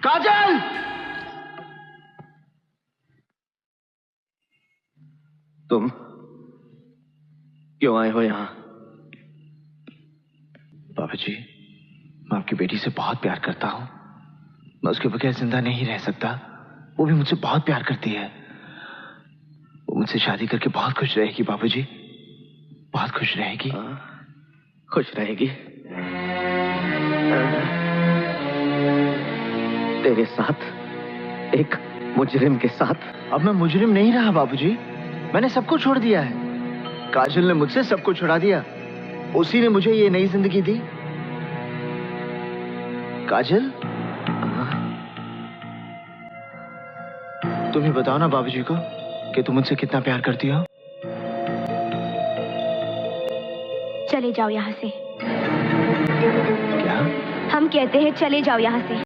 काजल! तुम क्यों आए हो यहां? बाबा जी, मैं आपकी बेटी से बहुत प्यार करता हूं। मैं उसके बगैर जिंदा नहीं रह सकता। वो भी मुझसे बहुत प्यार करती है। वो मुझसे शादी करके बहुत खुश रहेगी बाबू जी, बहुत खुश रहेगी। खुश रहेगी? तेरे साथ, एक मुजरिम के साथ? अब मैं मुजरिम नहीं रहा बाबूजी, मैंने सबको छोड़ दिया है। काजल ने मुझसे सबको छुड़ा दिया, उसी ने मुझे ये नई जिंदगी दी। काजल, तुम ही बताओ ना बाबूजी को कि तुम मुझसे कितना प्यार करती हो। चले जाओ यहाँ से। क्या? हम कहते हैं चले जाओ यहाँ से।